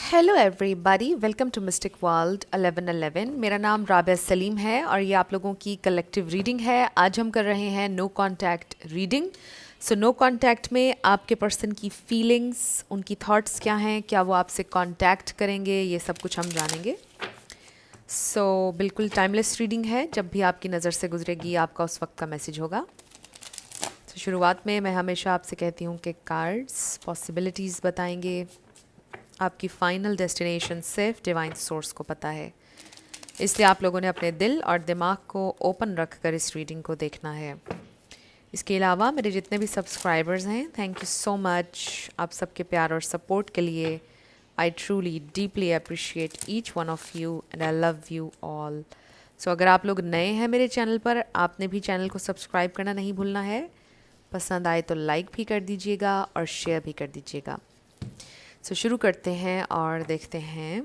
Hello everybody, welcome to mystic world 1111। मेरा नाम राबिया सलीम है और ये आप लोगों की कलेक्टिव रीडिंग है। आज हम कर रहे हैं no contact reading. So no contact में आपके पर्सन की फीलिंग्स, उनकी थॉट्स क्या हैं, क्या वो आपसे कांटेक्ट करेंगे, ये सब कुछ हम जानेंगे। बिल्कुल टाइमलेस रीडिंग है, जब भी आपकी नज़र से गुजरेगी आपका उस वक्त का मैसेज होगा। शुरुआत में मैं हमेशा आपसे कहती हूँ कि कार्ड्स पॉसिबिलिटीज़ बताएंगे, आपकी फाइनल डेस्टिनेशन सिर्फ डिवाइन सोर्स को पता है, इसलिए आप लोगों ने अपने दिल और दिमाग को ओपन रख कर इस रीडिंग को देखना है। इसके अलावा मेरे जितने भी सब्सक्राइबर्स हैं, थैंक यू सो मच आप सबके प्यार और सपोर्ट के लिए। I truly deeply appreciate each one of you and I love you all. अगर आप लोग नए हैं मेरे चैनल पर, आपने भी चैनल को सब्सक्राइब करना नहीं भूलना है। पसंद आए तो लाइक भी कर दीजिएगा और शेयर भी कर दीजिएगा। शुरू करते हैं और देखते हैं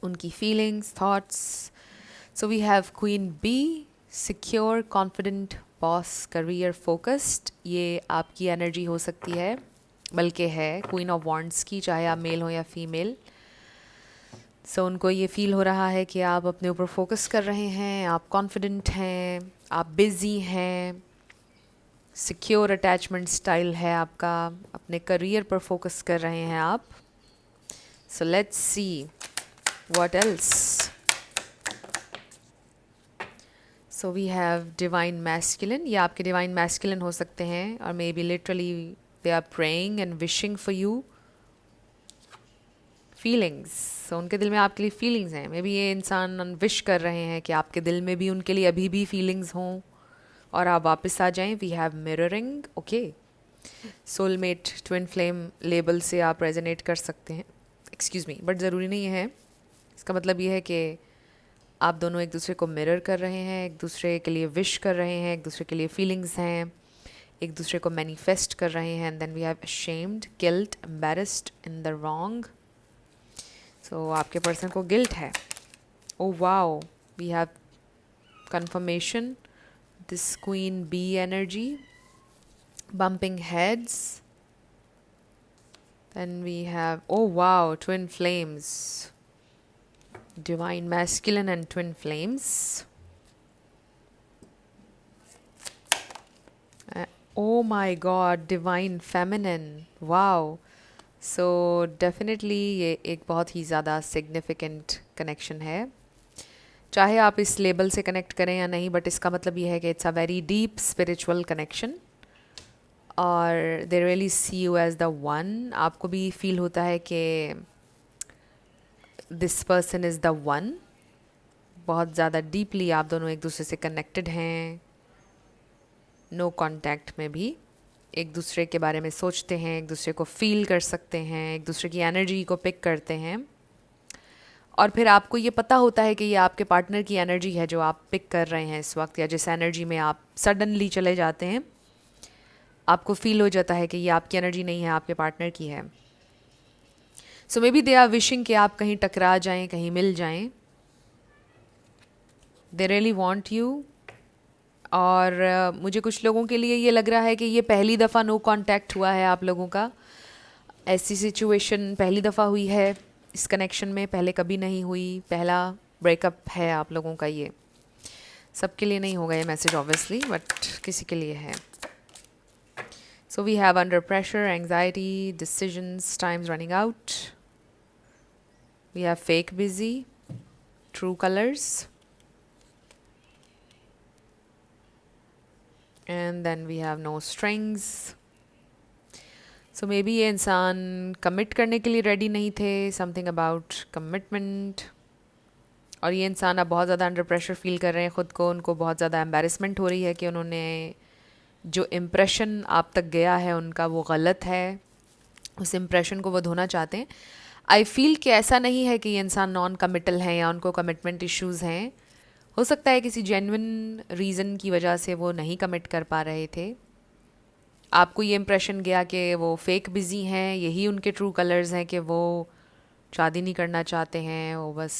उनकी feelings, thoughts. We have queen bee, secure, confident, boss, career focused. ये आपकी एनर्जी हो सकती है, बल्कि है क्वीन ऑफ वॉन्ड्स की, चाहे आप मेल हो या फीमेल। उनको ये फील हो रहा है कि आप अपने ऊपर फोकस कर रहे हैं, आप कॉन्फिडेंट हैं, आप बिज़ी हैं, सिक्योर अटैचमेंट स्टाइल है आपका, अपने करियर पर फोकस कर रहे हैं आप। Let's see what else. We have divine masculine. ये आपके डिवाइन मैस्कुलिन हो सकते हैं और maybe literally they are praying and wishing for you. Feelings, उनके दिल में आपके लिए फीलिंग्स हैं। मे बी ये इंसान विश कर रहे हैं कि आपके दिल में भी उनके लिए अभी भी फीलिंग्स हों और आप वापस आ जाएं। We have mirroring, okay. Soulmate, twin flame लेबल से आप रेजोनेट कर सकते हैं, एक्सक्यूज़ मी, बट ज़रूरी नहीं है। इसका मतलब ये है कि आप दोनों एक दूसरे को मिरर कर रहे हैं, एक दूसरे के लिए विश कर रहे हैं, एक दूसरे के लिए फीलिंग्स हैं, एक दूसरे को मैनिफेस्ट कर रहे हैं। And then we have ashamed, guilt, embarrassed, in the wrong. आपके पर्सन को गिल्ट है। Oh wow, we have confirmation, this queen bee energy, bumping heads. Then we have, oh wow, twin flames, divine masculine and twin flames. Oh my god, divine feminine, wow. Definitely ये एक बहुत ही ज़्यादा significant connection है, चाहे आप इस label से connect करें या नहीं, बट इसका मतलब ये है कि it's a very deep spiritual connection और they really see you as the one. आपको भी फील होता है कि this person is the one. बहुत ज़्यादा डीपली आप दोनों एक दूसरे से कनेक्टेड हैं। नो कांटेक्ट में भी एक दूसरे के बारे में सोचते हैं, एक दूसरे को फील कर सकते हैं, एक दूसरे की एनर्जी को पिक करते हैं और फिर आपको ये पता होता है कि ये आपके पार्टनर की एनर्जी है जो आप पिक कर रहे हैं इस वक्त, या जिस एनर्जी में आप सडनली चले जाते हैं आपको फील हो जाता है कि ये आपकी एनर्जी नहीं है, आपके पार्टनर की है। Maybe they are wishing कि आप कहीं टकरा जाएं, कहीं मिल जाएं। They really want you. और मुझे कुछ लोगों के लिए ये लग रहा है कि ये पहली दफ़ा नो कांटेक्ट हुआ है आप लोगों का। ऐसी सिचुएशन पहली दफ़ा हुई है इस कनेक्शन में, पहले कभी नहीं हुई, पहला ब्रेकअप है आप लोगों का। ये सबके लिए नहीं होगा ये मैसेज ऑब्वियसली, बट किसी के लिए है। We have under pressure, anxiety, decisions, time's running out. We have fake busy, true colours, and then we have no strings. Maybe ये इंसान कमिट करने के लिए रेडी नहीं थे, समथिंग अबाउट कमिटमेंट। और ये इंसान अब बहुत ज़्यादा अंडर प्रेशर फील कर रहे हैं ख़ुद को, उनको बहुत ज़्यादा एम्बैरेसमेंट हो रही है कि उन्होंने जो इम्प्रेशन आप तक गया है उनका वो गलत है, उस इम्प्रेशन को वो धोना चाहते हैं। आई फील कि ऐसा नहीं है कि ये इंसान नॉन कमिटल हैं या उनको कमिटमेंट इश्यूज़ हैं। हो सकता है किसी जेन्युइन रीज़न की वजह से वो नहीं कमिट कर पा रहे थे। आपको ये इम्प्रेशन गया कि वो फेक बिज़ी हैं, यही उनके ट्रू कलर्स हैं कि वो शादी नहीं करना चाहते हैं, वो बस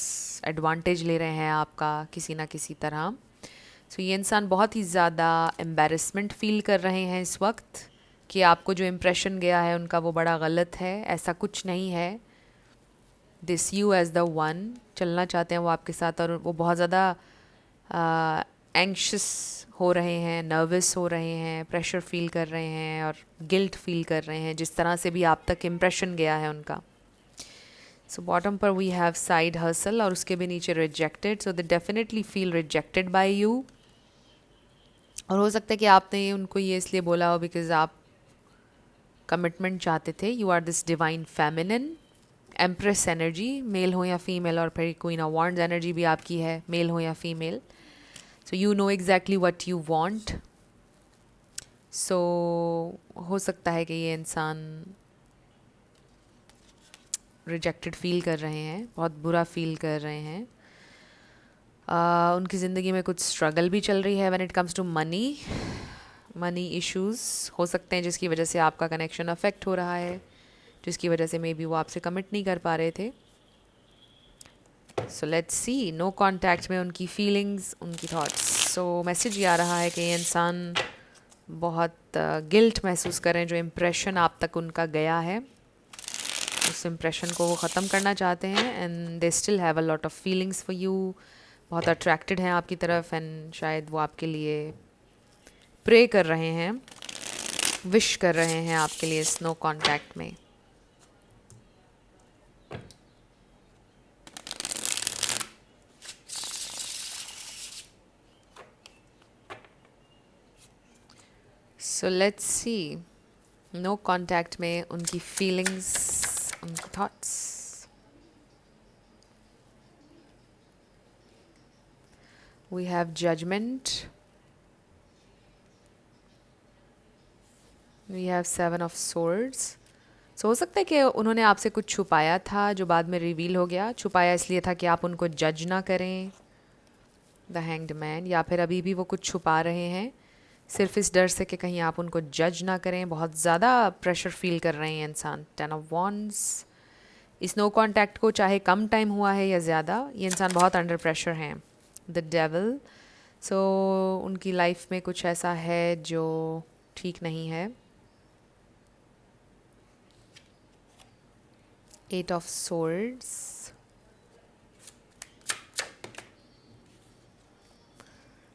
एडवांटेज ले रहे हैं आपका किसी ना किसी तरह। ये इंसान बहुत ही ज़्यादा एम्बैरेसमेंट फ़ील कर रहे हैं इस वक्त कि आपको जो इम्प्रेशन गया है उनका वो बड़ा गलत है, ऐसा कुछ नहीं है। This you as the one, चलना चाहते हैं वो आपके साथ, और वो बहुत ज़्यादा एंक्शस हो रहे हैं, नर्वस हो रहे हैं, प्रेशर फील कर रहे हैं और गिल्ट फील कर रहे हैं, जिस तरह से भी आप तक इम्प्रेशन गया है उनका. सो बॉटम पर वी हैव साइड हसल और उसके भी नीचे rejected. So they definitely feel rejected by you. और हो सकता है कि आपने उनको ये इसलिए बोला हो बिकॉज आप कमिटमेंट चाहते थे. You are this divine feminine, empress energy, male हो या फीमेल, और फिर क्वीन ऑफ वांड्स एनर्जी भी आपकी है, मेल हो या female. So you know exactly what you want. So हो सकता है कि ये इंसान रिजेक्टेड फील कर रहे हैं, बहुत बुरा फील कर रहे हैं. उनकी ज़िंदगी में कुछ स्ट्रगल भी चल रही है when it comes to money. Money issues हो सकते हैं जिसकी वजह से आपका कनेक्शन अफेक्ट हो रहा है, जिसकी वजह से मे बी वो आपसे कमिट नहीं कर पा रहे थे. So let's see no contact में उनकी फीलिंग्स, उनकी थॉट्स. सो मैसेज ये आ रहा है कि ये इंसान बहुत गिल्ट महसूस कर रहे हैं. जो इम्प्रेशन आप तक उनका गया है, उस इम्प्रेशन को वो ख़त्म करना चाहते हैं. And they still have a lot of feelings for you. बहुत अट्रैक्टेड हैं आपकी तरफ, एंड शायद वो आपके लिए प्रे कर रहे हैं, विश कर रहे हैं आपके लिए इस नो कॉन्टैक्ट में. So let's see no contact में उनकी फीलिंग्स, उनकी thoughts. We have judgement, we have 7 of swords. So हो सकता है कि उन्होंने आपसे कुछ छुपाया था जो बाद में रिवील हो गया. छुपाया इसलिए था कि आप उनको जज ना करें, द हैंग्ड मैन. या फिर अभी भी वो कुछ छुपा रहे हैं सिर्फ इस डर से कि कहीं आप उनको जज ना करें. बहुत ज़्यादा प्रेशर फील कर रहे हैं इंसान. 10 ऑफ wands. इस नो कॉन्टैक्ट को चाहे कम टाइम हुआ है या ज़्यादा, ये इंसान बहुत अंडर प्रेशर हैं. The devil. सो उनकी लाइफ में कुछ ऐसा है जो ठीक नहीं है. 8 of swords.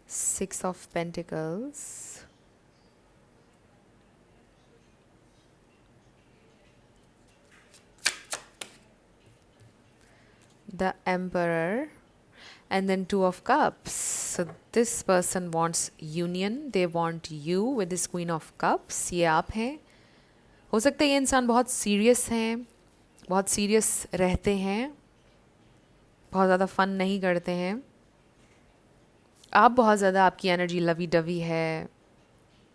6 of pentacles. The emperor. And then 2 of cups. So this person wants union. They want you with this queen of cups. ये आप हैं. हो सकता है ये इंसान बहुत सीरियस हैं, बहुत सीरियस रहते हैं, बहुत ज़्यादा फ़न नहीं करते हैं. आप बहुत ज़्यादा, आपकी एनर्जी लवी डवी है,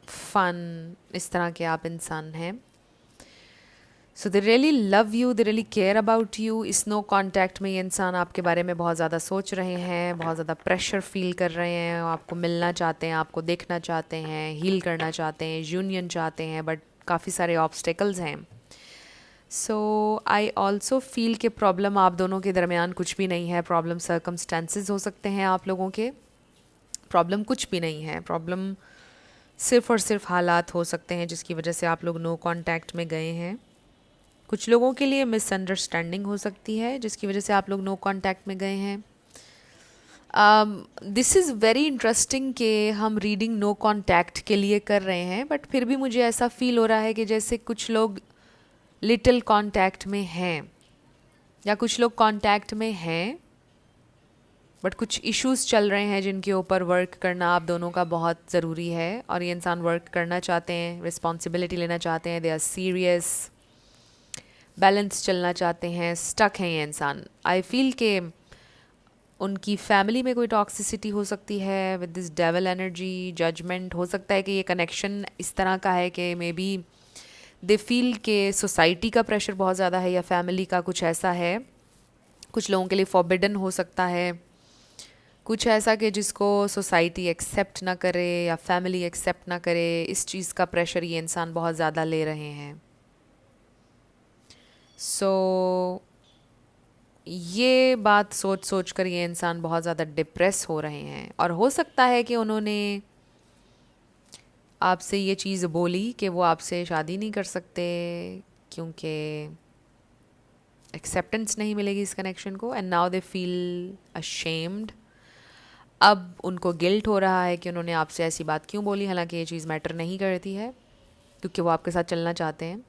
फ़न, इस तरह के आप इंसान हैं. So they really love you, they really care about you. इस नो कॉन्टैक्ट में ये इंसान आपके बारे में बहुत ज़्यादा सोच रहे हैं, बहुत ज़्यादा प्रेशर फील कर रहे हैं, आपको मिलना चाहते हैं, आपको देखना चाहते हैं, हील करना चाहते हैं, यूनियन चाहते हैं, बट काफ़ी सारे ऑब्स्टेकल्स हैं. सो आई ऑल्सो फील कि प्रॉब्लम आप दोनों के दरमियान कुछ भी नहीं है. प्रॉब्लम सर्कमस्टेंसेस हो सकते हैं आप लोगों के. प्रॉब्लम कुछ भी नहीं है. प्रॉब्लम सिर्फ़ और सिर्फ हालात हो सकते हैं जिसकी वजह से आप लोग नो कॉन्टैक्ट में गए हैं. कुछ लोगों के लिए मिसअंडरस्टैंडिंग हो सकती है जिसकी वजह से आप लोग नो कॉन्टैक्ट में गए हैं. दिस इज़ वेरी इंटरेस्टिंग कि हम रीडिंग नो कॉन्टैक्ट के लिए कर रहे हैं, बट फिर भी मुझे ऐसा फील हो रहा है कि जैसे कुछ लोग लिटिल कॉन्टैक्ट में हैं, या कुछ लोग कॉन्टैक्ट में हैं बट कुछ इश्यूज चल रहे हैं जिनके ऊपर वर्क करना आप दोनों का बहुत ज़रूरी है. और ये इंसान वर्क करना चाहते हैं, रिस्पॉन्सिबिलिटी लेना चाहते हैं, दे आर सीरियस, बैलेंस चलना चाहते हैं, स्टक हैं ये इंसान. आई फील के उनकी फैमिली में कोई टॉक्सिसिटी हो सकती है with this devil energy. Judgement. हो सकता है कि ये कनेक्शन इस तरह का है कि मे बी दे फील के सोसाइटी का प्रेशर बहुत ज़्यादा है या फैमिली का कुछ ऐसा है. कुछ लोगों के लिए फॉरबिडन हो सकता है, कुछ ऐसा कि जिसको सोसाइटी एक्सेप्ट ना करे या फैमिली एक्सेप्ट ना करे. इस चीज़ का प्रेशर ये इंसान बहुत ज़्यादा ले रहे हैं. सो ये बात सोच सोच कर ये इंसान बहुत ज़्यादा डिप्रेस हो रहे हैं. और हो सकता है कि उन्होंने आपसे ये चीज़ बोली कि वो आपसे शादी नहीं कर सकते क्योंकि एक्सेप्टेंस नहीं मिलेगी इस कनेक्शन को, and now they feel ashamed. अब उनको गिल्ट हो रहा है कि उन्होंने आपसे ऐसी बात क्यों बोली, हालांकि ये चीज़ मैटर नहीं करती है क्योंकि वो आपके साथ चलना चाहते हैं।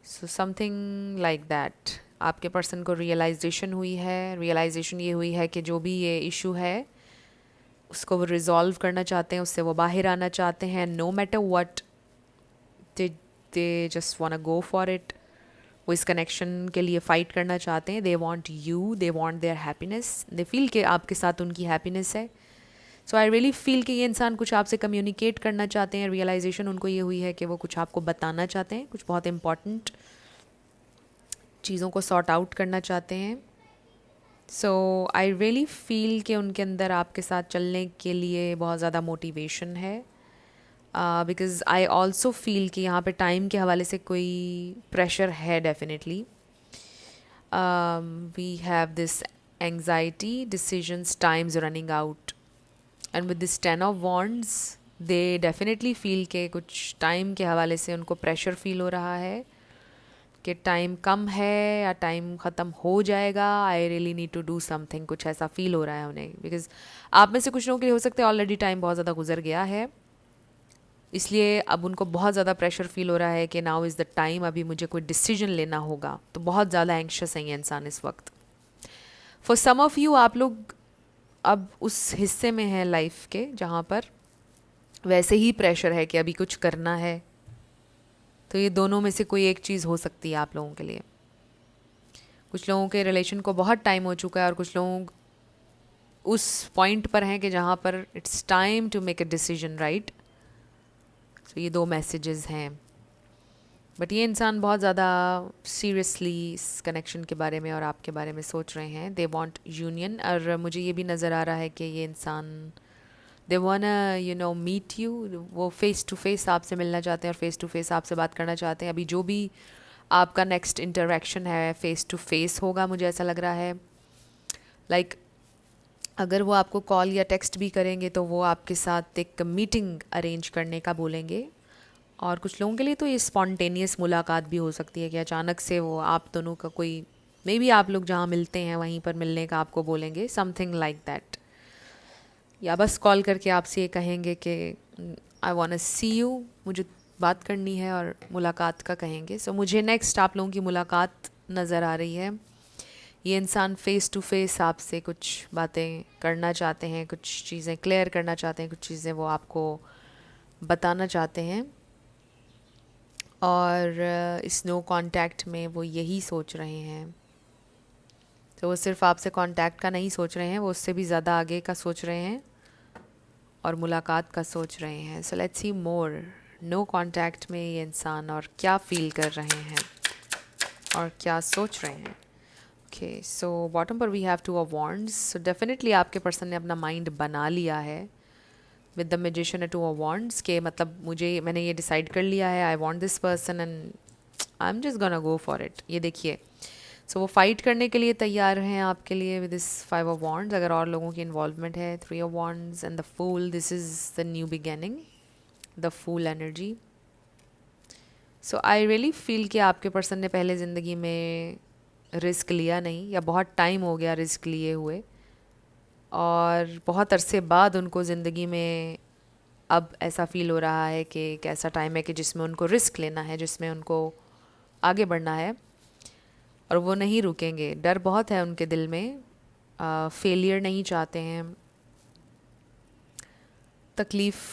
So something like that. आपके पर्सन को रियलाइजेशन हुई है। रियलाइजेशन ये हुई है कि जो भी ये इशू है उसको वो रिजॉल्व करना चाहते हैं, उससे वो बाहर आना चाहते हैं। No matter what, they just want go for it. वो इस कनेक्शन के लिए फ़ाइट करना चाहते हैं। They want you, they want their happiness, they feel कि आपके साथ उनकी हैप्पीनेस है। सो आई रियली फील कि ये इंसान कुछ आपसे कम्युनिकेट करना चाहते हैं। रियलाइजेशन उनको ये हुई है कि वो कुछ आपको बताना चाहते हैं, कुछ बहुत इंपॉर्टेंट चीज़ों को सॉर्ट आउट करना चाहते हैं। सो आई रियली फील कि उनके अंदर आपके साथ चलने के लिए बहुत ज़्यादा मोटिवेशन है। बिकॉज़ आई ऑल्सो फील कि यहाँ पे टाइम के हवाले से कोई प्रेशर है definitely. We have this anxiety, decisions, time's running out, and with this 10 of wands they definitely feel के कुछ टाइम के हवाले से उनको प्रेशर फील हो रहा है कि टाइम कम है या टाइम ख़त्म हो जाएगा। I really need to do something, कुछ ऐसा फील हो रहा है उन्हें। बिकॉज आप में से कुछ लोगों के लिए हो सकता है ऑलरेडी टाइम बहुत ज़्यादा गुजर गया है, इसलिए अब उनको बहुत ज़्यादा प्रेशर फील हो रहा है कि नाउ इज़ द टाइम, अभी मुझे कोई डिसीजन लेना होगा। तो बहुत ज़्यादा एंक्शस है ये इंसान इस वक्त। फॉर सम ऑफ़ यू, आप लोग अब उस हिस्से में हैं लाइफ के जहाँ पर वैसे ही प्रेशर है कि अभी कुछ करना है। तो ये दोनों में से कोई एक चीज़ हो सकती है आप लोगों के लिए। कुछ लोगों के रिलेशन को बहुत टाइम हो चुका है और कुछ लोग उस पॉइंट पर हैं कि जहाँ पर it's time to make a decision, right. तो ये दो मैसेजेस हैं। बट ये इंसान बहुत ज़्यादा सीरियसली इस कनेक्शन के बारे में और आपके बारे में सोच रहे हैं। दे वांट यूनियन, और मुझे ये भी नज़र आ रहा है कि ये इंसान दे वांना मीट यू। वो फेस टू फेस आपसे मिलना चाहते हैं और फेस टू फेस आपसे बात करना चाहते हैं। अभी जो भी आपका नेक्स्ट इंटरेक्शन है फेस टू फेस होगा, मुझे ऐसा लग रहा है। लाइक अगर वो आपको कॉल या टेक्स्ट भी करेंगे तो वो आपके साथ एक मीटिंग अरेंज करने का बोलेंगे। और कुछ लोगों के लिए तो ये स्पॉन्टेनियस मुलाकात भी हो सकती है कि अचानक से वो आप दोनों का कोई, मे बी आप लोग जहाँ मिलते हैं वहीं पर मिलने का आपको बोलेंगे, समथिंग लाइक दैट। या बस कॉल करके आपसे ये कहेंगे कि I want to see you, मुझे बात करनी है, और मुलाकात का कहेंगे। सो मुझे नेक्स्ट आप लोगों की मुलाकात नज़र आ रही है। ये इंसान फ़ेस टू फेस आपसे कुछ बातें करना चाहते हैं, कुछ चीज़ें क्लियर करना चाहते हैं, कुछ चीज़ें वो आपको बताना चाहते हैं। और इस नो कांटेक्ट में वो यही सोच रहे हैं। तो वो सिर्फ आपसे कांटेक्ट का नहीं सोच रहे हैं, वो उससे भी ज़्यादा आगे का सोच रहे हैं और मुलाकात का सोच रहे हैं। So let's see more. No contact में ये इंसान और क्या फील कर रहे हैं और क्या सोच रहे हैं। ओके, सो बॉटम पर we have 2 of wands. So definitely आपके पर्सन ने अपना माइंड बना लिया है with the magician and 2 of wands के, मतलब मैंने ये डिसाइड कर लिया है, I want this person and I am just gonna go for it. ये देखिए, सो वो फाइट करने के लिए तैयार हैं आपके लिए विद दिस 5 ऑफ वॉन्ड्स। अगर और लोगों की इन्वॉल्वमेंट है, 3 of wands and the fool, this is the new beginning, the fool energy. So I really feel कि आपके पर्सन ने पहले ज़िंदगी में रिस्क लिया नहीं, या बहुत टाइम हो गया रिस्क लिए हुए, और बहुत अरसे बाद उनको ज़िंदगी में अब ऐसा फ़ील हो रहा है कि एक ऐसा टाइम है कि जिसमें उनको रिस्क लेना है, जिसमें उनको आगे बढ़ना है, और वो नहीं रुकेंगे। डर बहुत है उनके दिल में, फेलियर नहीं चाहते हैं, तकलीफ़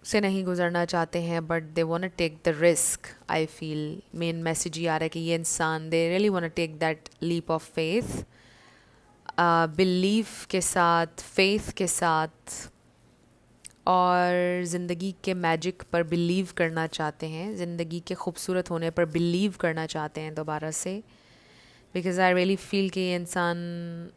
से नहीं गुजरना चाहते हैं, but they want to take the risk. I feel main message ये आ रहा है कि ये इंसान they really want to take that leap of faith, belief के साथ, फेथ के साथ, और ज़िंदगी के मैजिक पर बिलीव करना चाहते हैं, ज़िंदगी के खूबसूरत होने पर बिलीव करना चाहते हैं दोबारा से। बिकॉज़ आई रियली फील कि ये इंसान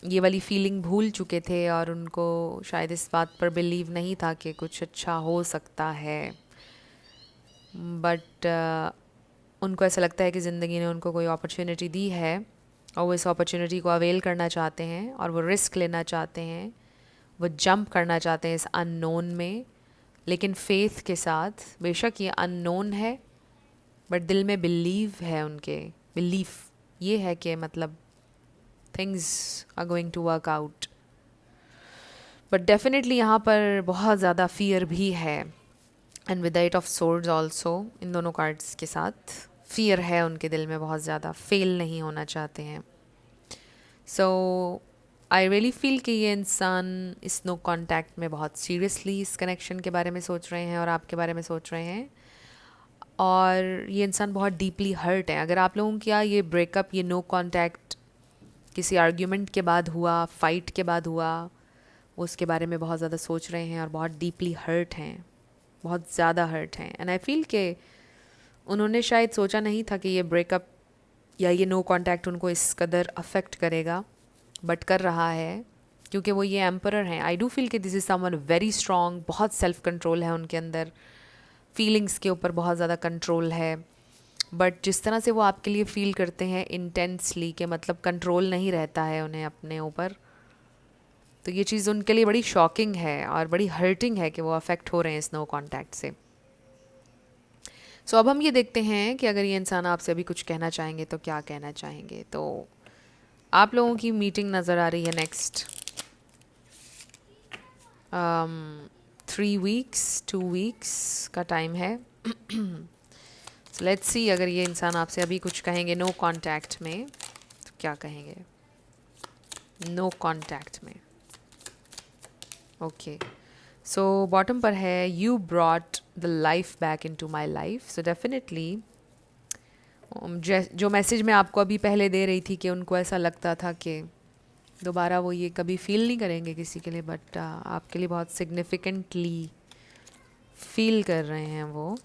ये वाली फीलिंग भूल चुके थे और उनको शायद इस बात पर बिलीव नहीं था कि कुछ अच्छा हो सकता है। बट उनको ऐसा लगता है कि ज़िंदगी ने उनको कोई अपॉर्चुनिटी दी है और वो इस अपॉर्चुनिटी को अवेल करना चाहते हैं, और वो रिस्क लेना चाहते हैं, वो जंप करना चाहते हैं इस अननोन में, लेकिन फेथ के साथ। बेशक ये अननोन है, बट दिल में बिलीव है उनके, बिलीफ ये है कि मतलब things are going to work out, but definitely यहाँ पर बहुत ज़्यादा फियर भी है। And with the eight of swords also, इन दोनों कार्ड्स के साथ फियर है उनके दिल में बहुत ज़्यादा, फेल नहीं होना चाहते हैं। सो आई रियली फील कि ये इंसान इस नो कॉन्टैक्ट में बहुत सीरियसली इस कनेक्शन के बारे में सोच रहे हैं और आपके बारे में सोच रहे हैं, और ये इंसान बहुत डीपली हर्ट है। अगर आप लोगों का ये ब्रेकअप, ये नो कॉन्टैक्ट किसी आर्ग्यूमेंट के बाद हुआ, फाइट के बाद हुआ, वो उसके बारे में बहुत ज़्यादा सोच रहे हैं और बहुत डीपली हर्ट हैं, बहुत ज़्यादा हर्ट हैं। एंड आई फील कि उन्होंने शायद सोचा नहीं था कि ये ब्रेकअप या ये नो कॉन्टैक्ट उनको इस कदर अफेक्ट करेगा, बट कर रहा है क्योंकि वो ये एम्परर हैं। आई डू फील कि this is someone very strong, बहुत सेल्फ कंट्रोल है उनके अंदर, फीलिंग्स के ऊपर बहुत ज़्यादा कंट्रोल है, बट जिस तरह से वो आपके लिए फील करते हैं इंटेंसली, कि मतलब कंट्रोल नहीं रहता है उन्हें अपने ऊपर, तो ये चीज़ उनके लिए बड़ी शॉकिंग है और बड़ी हर्टिंग है कि वो अफेक्ट हो रहे हैं इस नो कॉन्टैक्ट से। सो अब हम ये देखते हैं कि अगर ये इंसान आपसे अभी कुछ कहना चाहेंगे तो क्या कहना चाहेंगे। तो आप लोगों की मीटिंग नज़र आ रही है नेक्स्ट 3 वीक्स 2 वीक्स का टाइम है। सो लेट्स सी अगर ये इंसान आपसे अभी कुछ कहेंगे नो कॉन्टैक्ट में तो क्या कहेंगे। नो कॉन्टैक्ट में ओके, सो बॉटम पर है you brought the life back into my life. So definitely जो मैसेज मैं आपको अभी पहले दे रही थी कि उनको ऐसा लगता था कि दोबारा वो ये कभी फील नहीं करेंगे किसी के लिए, बट आपके लिए बहुत सिग्निफिकेंटली फील कर रहे हैं वो।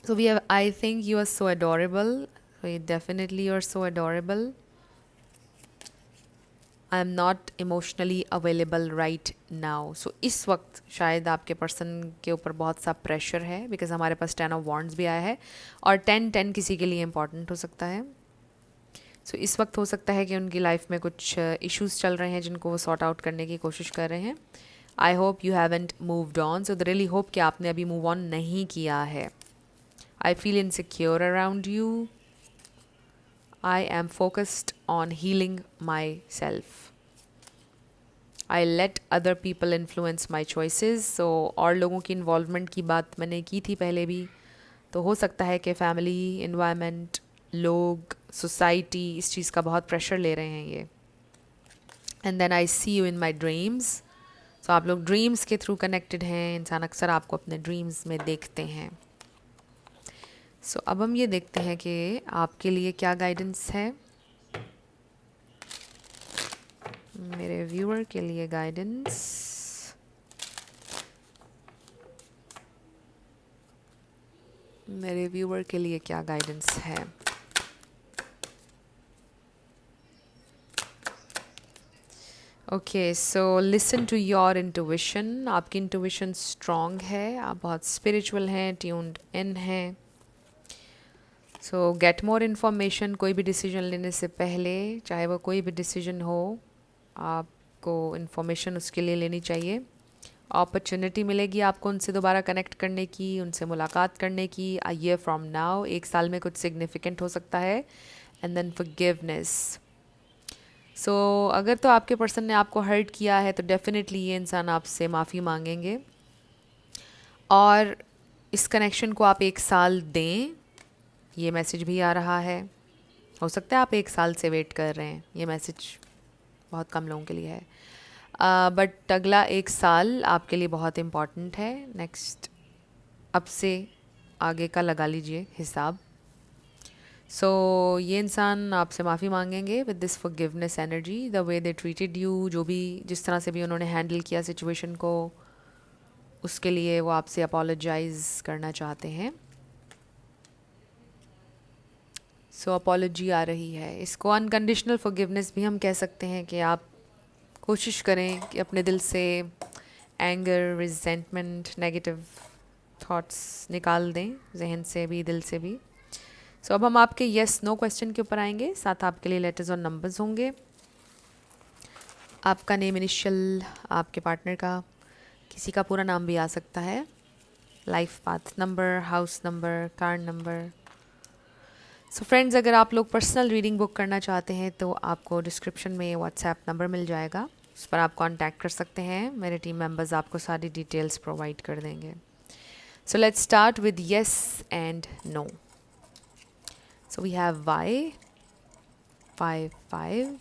So we I think you are so adorable, definitely you are so adorable. I am not emotionally available right now. So इस वक्त शायद आपके पर्सन के ऊपर बहुत सा प्रेशर है, बिकॉज हमारे पास 10 ऑफ वॉन्ड्स भी आया है और 10-10 किसी के लिए इम्पॉर्टेंट हो सकता है। सो इस वक्त हो सकता है कि उनकी लाइफ में कुछ इश्यूज चल रहे हैं जिनको वो सॉर्ट आउट करने की कोशिश कर रहे हैं। I hope you haven't moved on. So the really hope कि आपने अभी मूव ऑन नहीं किया है। I feel insecure around you. I am focused on healing myself. I let other people influence my choices. So और लोगों की involvement की बात मैंने की थी पहले भी, तो हो सकता है कि फैमिली, इन्वायरमेंट, लोग, सोसाइटी इस चीज़ का बहुत प्रेशर ले रहे हैं ये। And then I see you in my dreams. So आप लोग ड्रीम्स के थ्रू कनेक्टेड हैं, इंसान अक्सर आपको अपने ड्रीम्स में देखते हैं। सो अब हम ये देखते हैं कि आपके लिए क्या गाइडेंस है, मेरे व्यूअर के लिए गाइडेंस। मेरे व्यूअर के लिए क्या गाइडेंस है। Okay, so listen to your intuition. आपकी इंट्यूशन स्ट्रॉन्ग है, आप बहुत स्पिरिचुअल हैं, ट्यून्ड इन हैं। So get more information. कोई भी डिसीजन लेने से पहले, चाहे वो कोई भी डिसीजन हो, आपको इन्फॉर्मेशन उसके लिए लेनी चाहिए। अपॉर्चुनिटी मिलेगी आपको उनसे दोबारा कनेक्ट करने की, उनसे मुलाकात करने की। अ ईयर फ्रॉम नाउ, 1 साल में कुछ सिग्निफिकेंट हो सकता है। And then forgiveness. सो अगर तो आपके पर्सन ने आपको हर्ट किया है तो डेफिनेटली ये इंसान आपसे माफ़ी मांगेंगे, और इस कनेक्शन को आप 1 साल दें। ये मैसेज भी आ रहा है। हो सकता है आप 1 साल से वेट कर रहे हैं, ये मैसेज बहुत कम लोगों के लिए है, बट अगला 1 साल आपके लिए बहुत इम्पॉर्टेंट है। नेक्स्ट अब से आगे का लगा लीजिए हिसाब। सो ये इंसान आपसे माफ़ी मांगेंगे with this forgiveness energy, the way they treated you, जो भी जिस तरह से भी उन्होंने हैंडल किया सिचुएशन को, उसके लिए वो आपसे अपोलोजाइज़ करना चाहते हैं। सो अपॉलोजी आ रही है। इसको अनकंडीशनल फॉरगिवनेस भी हम कह सकते हैं, कि आप कोशिश करें कि अपने दिल से एंगर, रिजेंटमेंट, नेगेटिव थॉट्स निकाल दें, जहन से भी, दिल से भी। सो अब हम आपके येस नो क्वेश्चन के ऊपर आएंगे, साथ आपके लिए लेटर्स और नंबर्स होंगे। आपका नेम, इनिशियल, आपके पार्टनर का, किसी का पूरा नाम भी आ सकता है, life path number, house number, car number. So friends, अगर आप लोग पर्सनल रीडिंग बुक करना चाहते हैं तो आपको डिस्क्रिप्शन में व्हाट्सएप नंबर मिल जाएगा, उस पर आप कांटेक्ट कर सकते हैं। मेरे टीम मेंबर्स आपको सारी डिटेल्स प्रोवाइड कर देंगे। So let's start with yes and no. So we have Y 5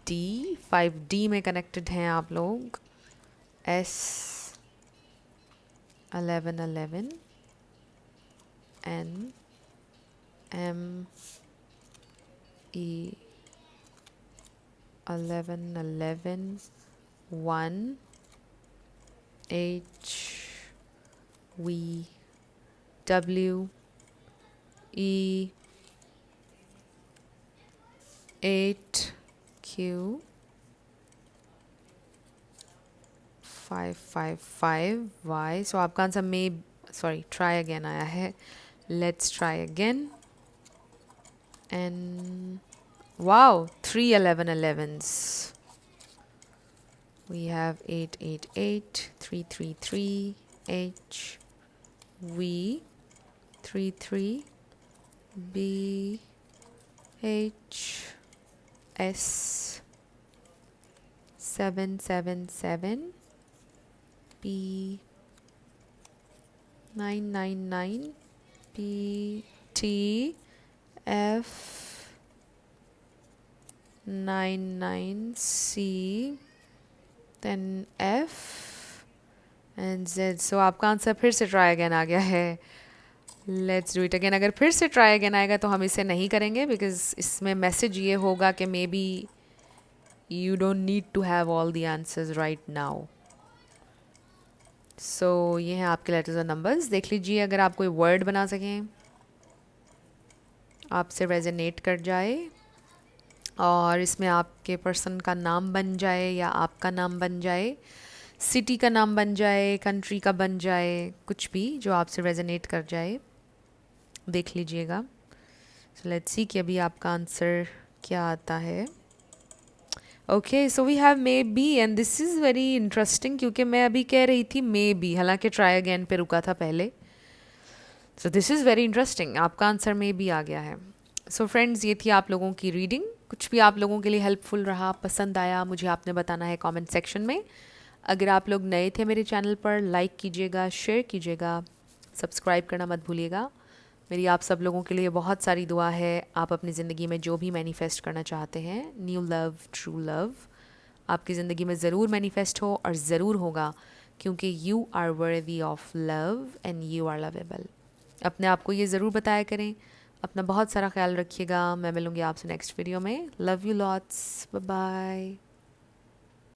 D 5D में कनेक्टेड हैं आप लोग। S 11 N M E 11 1 H V W E 8 Q 5 Y। So आपका आंसर ट्राई अगेन आया है। Let's try again. And wow 3 11s। We have 8 3 H V 3 B H S 7 P 9 P T F 9 C then F and Z। सो आपका answer फिर से try again आ गया है। Let's do it again. अगर फिर से ट्राई अगेन आएगा तो हम इसे नहीं करेंगे, बिकॉज इसमें मैसेज ये होगा कि may be you don't need to have all the answers right now। so ये हैं आपके लेटर्स और नंबर्स। देख लीजिए, अगर आप कोई वर्ड बना सकें, आपसे रेजोनेट कर जाए और इसमें आपके पर्सन का नाम बन जाए या आपका नाम बन जाए, सिटी का नाम बन जाए, कंट्री का बन जाए, कुछ भी जो आपसे रेजोनेट कर जाए, देख लीजिएगा। सो लेट्स सी कि अभी आपका आंसर क्या आता है। Okay, so we have maybe and this is very interesting, क्योंकि मैं अभी कह रही थी मे बी, हालांकि ट्राई अगेन पे रुका था पहले। So this is very interesting, आपका आंसर मे बी आ गया है। सो फ्रेंड्स, ये थी आप लोगों की रीडिंग। कुछ भी आप लोगों के लिए हेल्पफुल रहा, पसंद आया, मुझे आपने बताना है कमेंट सेक्शन में। अगर आप लोग नए थे मेरे चैनल पर, लाइक कीजिएगा, शेयर कीजिएगा, सब्सक्राइब करना मत भूलिएगा। मेरी आप सब लोगों के लिए बहुत सारी दुआ है। आप अपनी ज़िंदगी में जो भी मैनिफेस्ट करना चाहते हैं, न्यू लव, ट्रू लव, आपकी ज़िंदगी में ज़रूर मैनिफेस्ट हो और ज़रूर होगा, क्योंकि you are worthy of love and you are lovable. अपने आप को ये ज़रूर बताया करें। अपना बहुत सारा ख्याल रखिएगा। मैं मिलूँगी आपसे नेक्स्ट वीडियो में। Love you lots, bye bye.